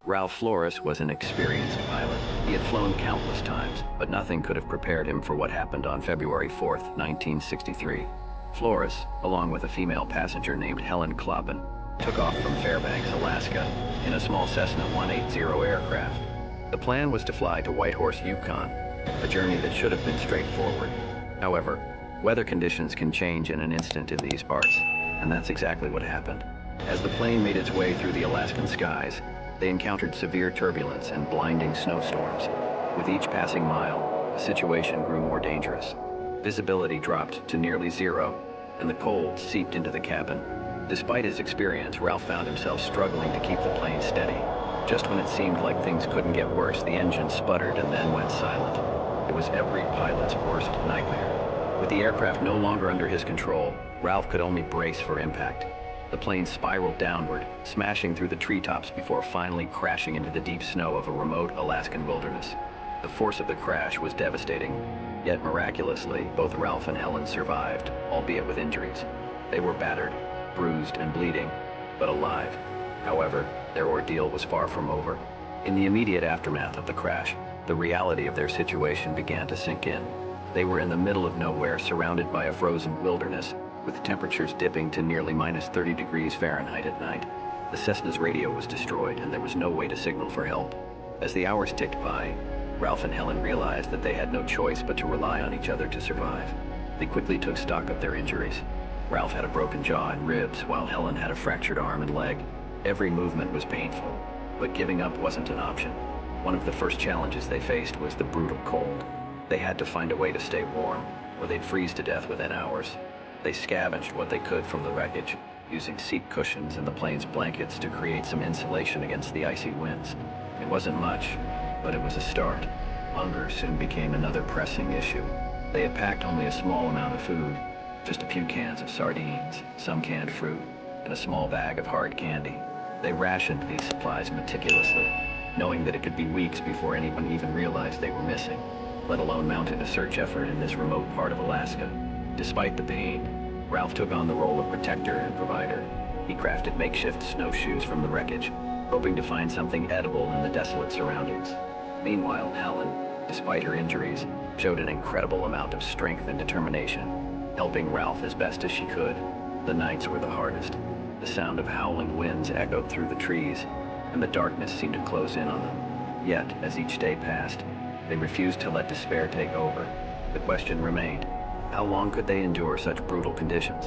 Ralph Flores was an experienced pilot. He had flown countless times, but nothing could have prepared him for what happened on February 4th, 1963. Flores, along with a female passenger named Helen Kloppen, took off from Fairbanks, Alaska, in a small Cessna 180 aircraft. The plan was to fly to Whitehorse, Yukon, a journey that should have been straightforward. However, weather conditions can change in an instant in these parts, and that's exactly what happened. As the plane made its way through the Alaskan skies, they encountered severe turbulence and blinding snowstorms. With each passing mile, the situation grew more dangerous. Visibility dropped to nearly zero, and the cold seeped into the cabin. Despite his experience, Ralph found himself struggling to keep the plane steady. Just when it seemed like things couldn't get worse, the engine sputtered and then went silent. It was every pilot's worst nightmare. With the aircraft no longer under his control, Ralph could only brace for impact. The plane spiraled downward, smashing through the treetops before finally crashing into the deep snow of a remote Alaskan wilderness. The force of the crash was devastating, yet miraculously, both Ralph and Helen survived, albeit with injuries. They were battered, bruised, and bleeding, but alive. However, their ordeal was far from over. In the immediate aftermath of the crash, the reality of their situation began to sink in. They were in the middle of nowhere, surrounded by a frozen wilderness, with temperatures dipping to nearly minus 30 degrees Fahrenheit at night. The Cessna's radio was destroyed, and there was no way to signal for help. As the hours ticked by, Ralph and Helen realized that they had no choice but to rely on each other to survive. They quickly took stock of their injuries. Ralph had a broken jaw and ribs, while Helen had a fractured arm and leg. Every movement was painful, but giving up wasn't an option. One of the first challenges they faced was the brutal cold. They had to find a way to stay warm, or they'd freeze to death within hours. They scavenged what they could from the wreckage, using seat cushions and the plane's blankets to create some insulation against the icy winds. It wasn't much, but it was a start. Hunger soon became another pressing issue. They had packed only a small amount of food, just a few cans of sardines, some canned fruit, and a small bag of hard candy. They rationed these supplies meticulously, knowing that it could be weeks before anyone even realized they were missing, let alone mounted a search effort in this remote part of Alaska. Despite the pain, Ralph took on the role of protector and provider. He crafted makeshift snowshoes from the wreckage, hoping to find something edible in the desolate surroundings. Meanwhile, Helen, despite her injuries, showed an incredible amount of strength and determination, helping Ralph as best as she could. The nights were the hardest. The sound of howling winds echoed through the trees, and the darkness seemed to close in on them. Yet, as each day passed, they refused to let despair take over. The question remained: how long could they endure such brutal conditions?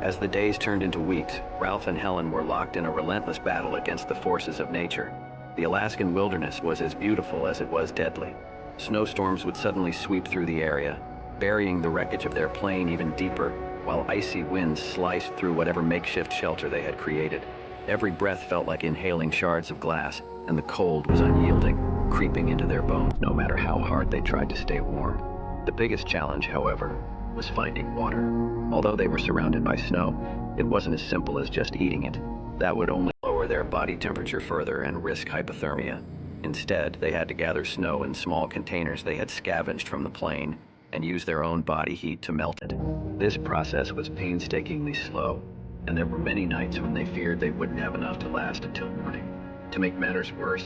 As the days turned into weeks, Ralph and Helen were locked in a relentless battle against the forces of nature. The Alaskan wilderness was as beautiful as it was deadly. Snowstorms would suddenly sweep through the area, burying the wreckage of their plane even deeper, while icy winds sliced through whatever makeshift shelter they had created. Every breath felt like inhaling shards of glass, and the cold was unyielding, creeping into their bones no matter how hard they tried to stay warm. The biggest challenge, however, was finding water. Although they were surrounded by snow, it wasn't as simple as just eating it. That would only lower their body temperature further and risk hypothermia. Instead, they had to gather snow in small containers they had scavenged from the plane and use their own body heat to melt it. This process was painstakingly slow, and there were many nights when they feared they wouldn't have enough to last until morning. To make matters worse,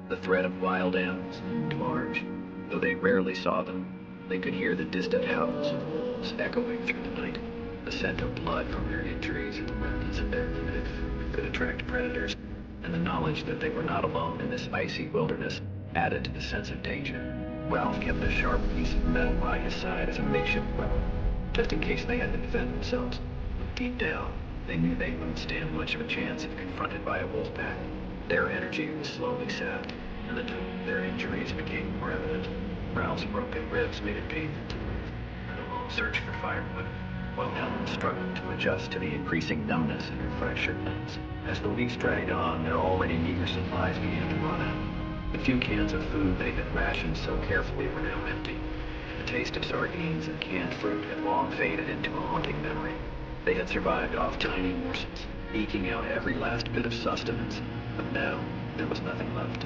the threat of wild animals loomed large. Though they rarely saw them, they could hear the distant howls of wolves echoing through the night. The scent of blood from their injuries and the remnants of their limited food could attract predators, and the knowledge that they were not alone in this icy wilderness added to the sense of danger. Ralph kept a sharp piece of metal by his side as a makeshift weapon, just in case they had to defend themselves. But deep down, they knew they wouldn't stand much of a chance if confronted by a wolf pack. Their energy was slowly sapped, and the tone of their injuries became more evident. Ralph's broken ribs made it painful to move, and alone search for firewood, while Helen struggled to adjust to the increasing numbness in her fractured limbs. As the weeks dragged on, their already meager supplies began to run out. The few cans of food they had rationed so carefully were now empty. The taste of sardines and canned fruit had long faded into a haunting memory. They had survived off tiny morsels, eking out every last bit of sustenance, but now there was nothing left.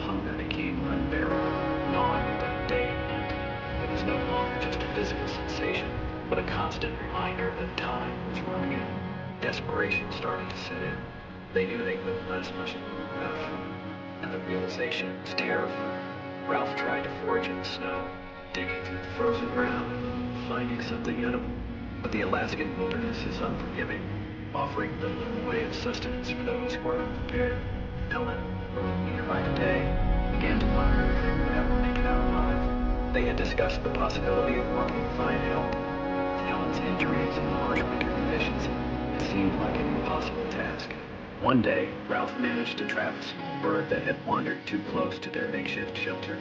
Hunger became unbearable, gnawing them day and night. It was no longer just a physical sensation, but a constant reminder that time was running out. Desperation started to set in. They knew they couldn't last much longer without food, and the realization was terrifying. Ralph tried to forage in the snow, digging through the frozen ground, finding something edible. But the Alaskan wilderness is unforgiving, offering little in the way of sustenance for those who are unprepared. Helen, who lived nearby today, began to wonder if they would ever make it out alive. They had discussed the possibility of working to find help. With Helen's injuries and harsh winter conditions, it seemed like an impossible task. One day, Ralph managed to trap a small bird that had wandered too close to their makeshift shelter.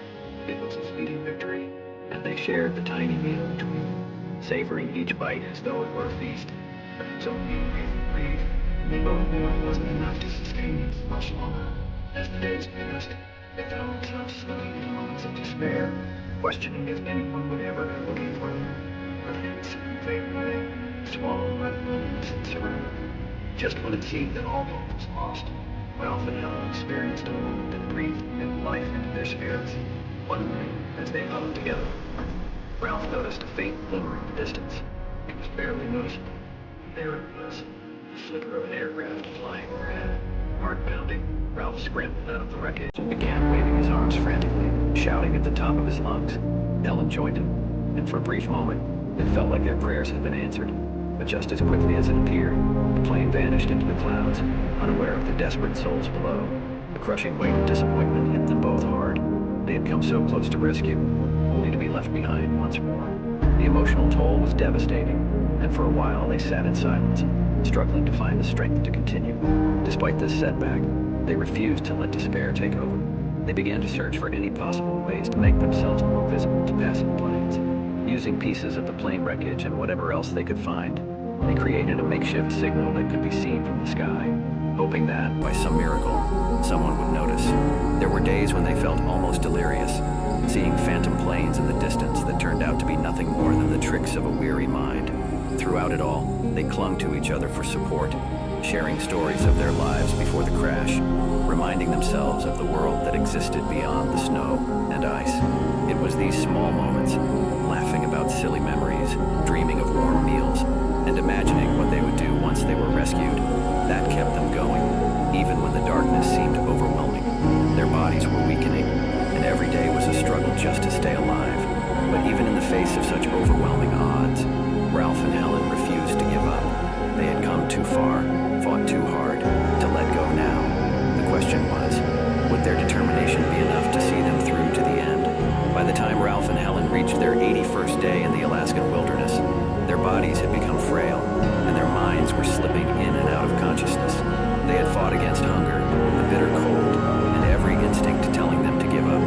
It was a fleeting victory, and they shared the tiny meal between them, savoring each bite as though it were a feast. But it was only a brief reprieve. Both knew it wasn't enough to sustain them for much longer. As the days passed, they found themselves slipping into moments of despair, questioning if anyone would ever go looking for them. But they would soon fade away, swallowed by the loneliness that surrounded them. Just when it seemed that all hope was lost, Ralph and Helen experienced a moment that breathed new life into their spirits. One morning, as they huddled together, Ralph noticed a faint glimmer in the distance. It was barely noticeable. There it was, the flicker of an aircraft flying overhead. Heart pounding, Ralph scrambled out of the wreckage and began waving his arms frantically, shouting at the top of his lungs. Helen joined him, and for a brief moment, it felt like their prayers had been answered. But just as quickly as it appeared, the plane vanished into the clouds, unaware of the desperate souls below. The crushing weight of disappointment hit them both hard. They had come so close to rescue, only to be left behind once more. The emotional toll was devastating, and for a while they sat in silence, struggling to find the strength to continue. Despite this setback, they refused to let despair take over. They began to search for any possible ways to make themselves more visible to passing planes. Using pieces of the plane wreckage and whatever else they could find, they created a makeshift signal that could be seen from the sky, hoping that, by some miracle, someone would notice. There were days when they felt almost delirious, seeing phantom planes in the distance that turned out to be nothing more than the tricks of a weary mind. Throughout it all, they clung to each other for support, sharing stories of their lives before the crash, reminding themselves of the world that existed beyond the snow and ice. It was these small moments, laughing about silly memories, dreaming of warm meals, and imagining what they would do once they were rescued, that kept them going, even when the darkness seemed overwhelming. Their bodies were weakening, and every day was a struggle just to stay alive. But even in the face of such overwhelming odds, Ralph and Helen refused to give up. They had come too far, fought too hard, to let go now. The question was, would their determination be enough to see them through to the end? By the time Ralph and Helen reached their 81st day in the Alaskan wilderness, their bodies had become frail, and their minds were slipping in and out of consciousness. They had fought against hunger, the bitter cold, and every instinct telling them to give up.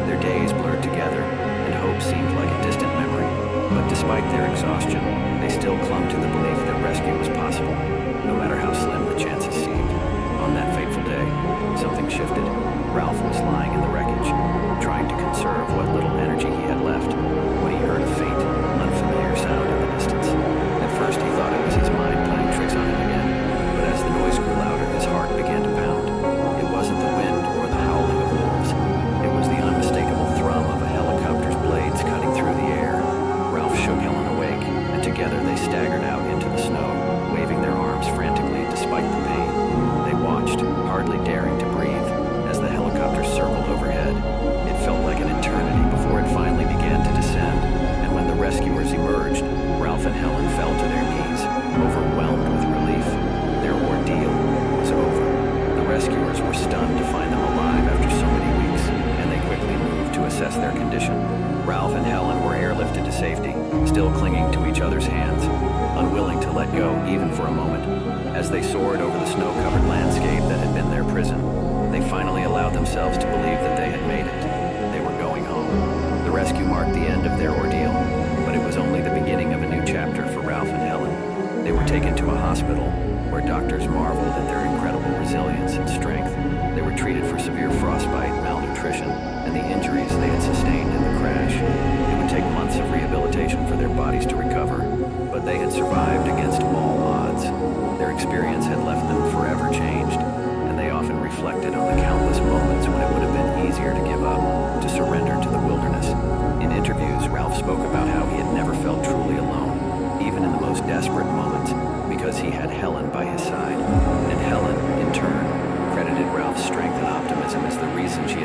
Their days blurred together, and hope seemed like a distant memory. But despite their exhaustion, they still clung to the belief that rescue was possible, no matter how slim the chances seemed. On that fateful day, something shifted. Ralph was lying in the wreckage, trying to conserve what little energy he had left, when he heard a faint, unfamiliar sound in the distance. At first he thought it was his mind playing tricks on him again, but as the noise grew louder, his heart began to pound. It wasn't the wind or the howling of wolves. It was the unmistakable thrum of a helicopter's blades cutting through the air. Ralph shook Helen awake, and together they staggered out into the snow, waving their arms frantically despite the pain. They watched, hardly daring to breathe, as the helicopter circled overhead. It felt like an eternity before it finally began to descend, and when the rescuers emerged, Ralph and Helen fell to their knees, overwhelmed with relief. Their ordeal was over. The rescuers were stunned to find them alive after so many weeks, and they quickly moved to assess their condition. Ralph and Helen were airlifted to safety, still clinging to each other's hands, unwilling to let go even for a moment. As they soared over the snow-covered landscape that had been their prison, they finally allowed themselves to believe that they had made it. They were going home. The rescue marked the end of their ordeal, but it was only the beginning of a new chapter for Ralph and Helen. They were taken to a hospital where doctors marveled at their incredible resilience and strength. They were treated for severe frostbite, malnutrition, and the injuries they had sustained in the crash. It would take months of rehabilitation for their bodies to recover, but they had survived against all odds. Their experience had left them forever changed, and they often reflected on the countless moments when it would have been easier to give up, to surrender to the wilderness. In interviews, Ralph spoke about how he had never felt truly alone, even in the most desperate moments, because he had Helen by his side. And Helen, in turn, credited Ralph's strength and optimism as the reason she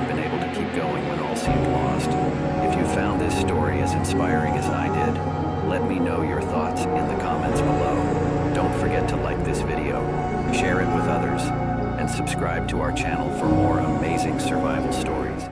story as inspiring as I did? Let me know your thoughts in the comments below. Don't forget to like this video, share it with others, and subscribe to our channel for more amazing survival stories.